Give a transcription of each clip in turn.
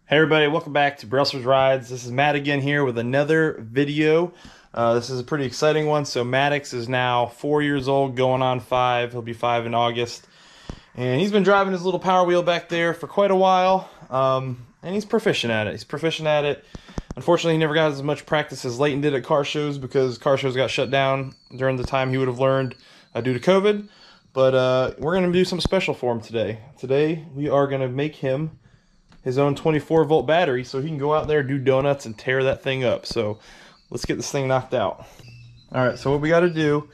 Hey everybody, welcome back to Brelsford's Rides. This is Matt again here with another video. This is a pretty exciting one. So Maddox is now 4 years old, going on 5. He'll be 5 in August. And he's been driving his little Power Wheel back there for quite a while. And he's proficient at it. Unfortunately, he never got as much practice as Leighton did at car shows because car shows got shut down during the time he would have learned due to COVID. But we're going to do something special for him today. Today, we are going to make him his own 24-volt battery so he can go out there, do donuts, and tear that thing up. So let's get this thing knocked out. Alright, so what we got to do,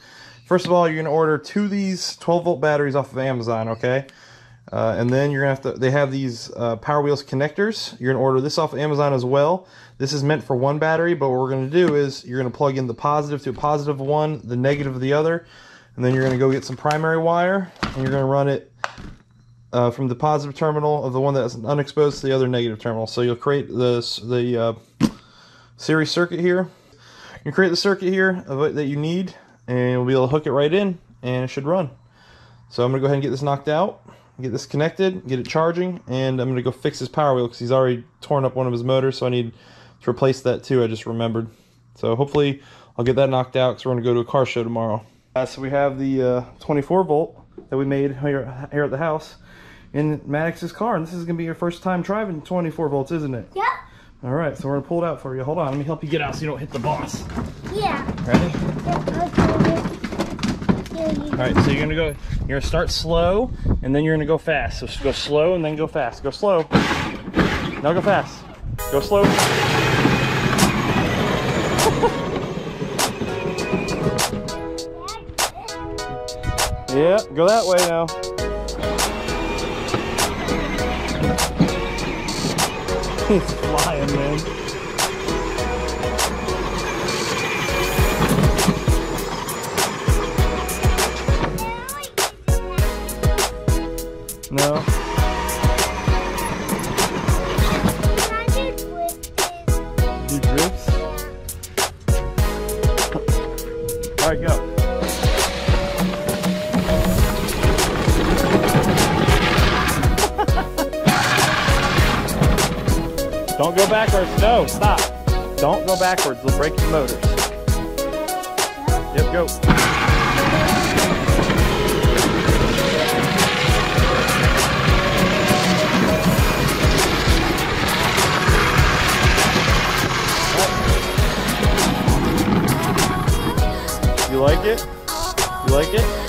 first of all, you're going to order 2 of these 12-volt batteries off of Amazon, okay? And then you're going to have to, they have these Power Wheels connectors. You're going to order this off of Amazon as well. This is meant for one battery, but what we're going to do is you're going to plug in the positive to a positive one, the negative of the other, and then you're going to go get some primary wire, and you're going to run it from the positive terminal of the one that's unexposed to the other negative terminal. So you'll create the series circuit here. You create the circuit here that you need, and you'll be able to hook it right in, and it should run. So I'm going to go ahead and get this knocked out, get this connected, get it charging, and I'm going to go fix his Power Wheel because he's already torn up one of his motors, so I need to replace that too. I just remembered. So hopefully I'll get that knocked out because we're going to go to a car show tomorrow. So we have the 24-volt that we made here at the house in Maddox's car, and this is going to be your first time driving 24 volts, isn't it? Yep. All right, so we're going to pull it out for you. Hold on, let me help you get out so you don't hit the boss. Yeah. Ready? Yep, all right, so you're going to start slow, and then you're going to go fast. So go slow and then go fast. Go slow. Now go fast. Go slow. Yeah, go that way now. He's flying, man. No. Do drifts? All right, go. Don't go backwards. No, stop. Don't go backwards. They'll break your motors. Yep, go. You like it? You like it?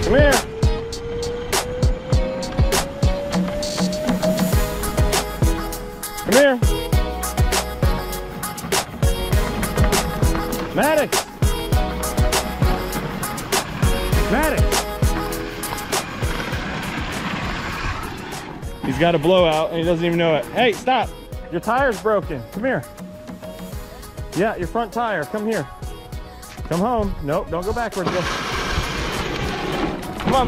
Come here. Come here. Maddox. Maddox. He's got a blowout and he doesn't even know it. Hey, stop. Your tire's broken. Come here. Yeah, your front tire. Come here. Come home. Nope, don't go backwards. Go. Come on.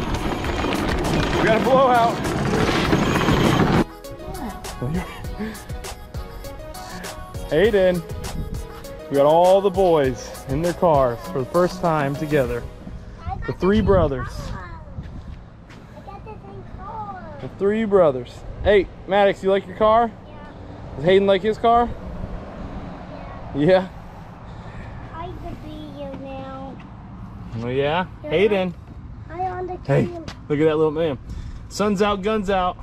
We got a blowout. Aiden. We got all the boys in their cars for the first time together. The 3 brothers. I got the same car. The 3 brothers. Hey, Maddox, you like your car? Yeah. Does Hayden like his car? Yeah. I could be you now. Oh yeah? Hayden. Hey, look at that little man. Sun's out, guns out.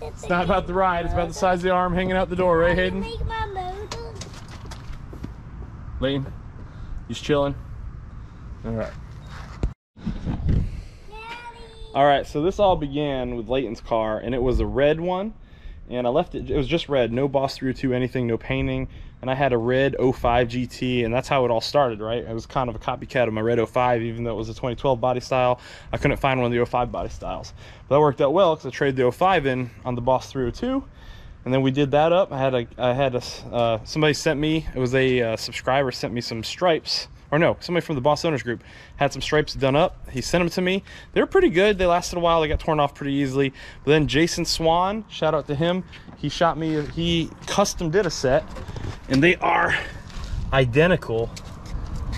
It's not about the ride, it's about the size of the arm hanging out the door, right, Hayden? Leighton, he's chilling. Alright. Alright, so this all began with Leighton's car, and it was a red one. And I left it, it was just red, no Boss 302 anything, no painting. And I had a red 05 GT, and that's how it all started, right? It was kind of a copycat of my red 05, even though it was a 2012 body style. I couldn't find one of the 05 body styles. But that worked out well because I traded the 05 in on the Boss 302. And then we did that up. Somebody sent me, it was a subscriber sent me some stripes, or no, somebody from the Boss Owners group had some stripes done up. He sent them to me. They were pretty good. They lasted a while. They got torn off pretty easily. But then Jason Swan, shout out to him, he custom did a set, and they are identical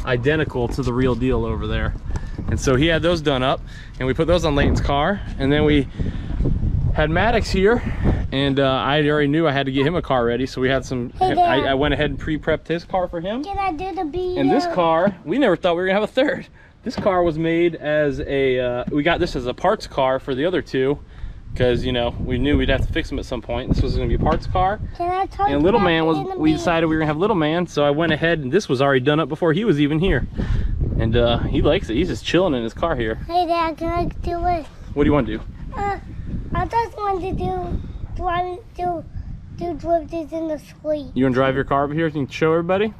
to the real deal over there. And so he had those done up, and we put those on Layton's car. And then we had Maddox here, and I already knew I had to get him a car ready, so we had some. Hey, Dad. I went ahead and pre-prepped his car for him. Can I do the B? And this car, we never thought we were gonna have a third. This car was made as a, we got this as a parts car for the other two, because, you know, we knew we'd have to fix them at some point. This was gonna be a parts car. Can I talk And Little Man we B? decided we were gonna have Little Man, so I went ahead, and this was already done up before he was even here. And he likes it. He's just chilling in his car here. Hey, Dad, can I do it? What do you want to do? I just want to do drifters in the street. You want to drive your car over here so you can show everybody?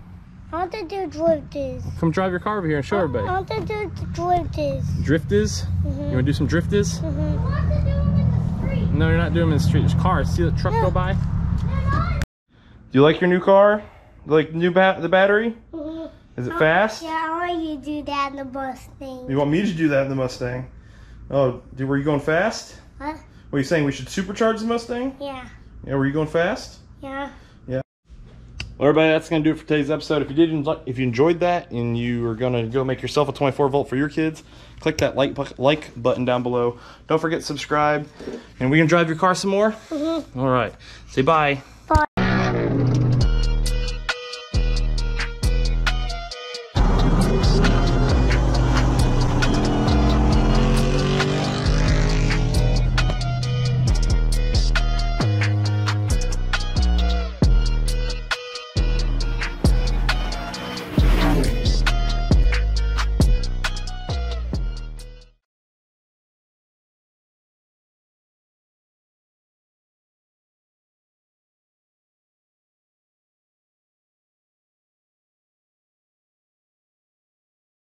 I want to do drifters. Come drive your car over here and show everybody. I want to do drifters. Drifters? You want to do some drifters? I want to do them in the street. No, you're not doing them in the street. There's cars. See the truck go by? Do you like your new car? You like the battery? Is it fast? Yeah, I want you to do that in the Mustang. You want me to do that in the Mustang? Oh, were you going fast? What? What are you saying? We should supercharge the Mustang? Yeah. Yeah, were you going fast? Yeah. Yeah. Well, everybody, that's going to do it for today's episode. If you enjoyed that and you are going to go make yourself a 24 volt for your kids, click that like button down below. Don't forget to subscribe. And we can drive your car some more? All right. Say bye. Bye.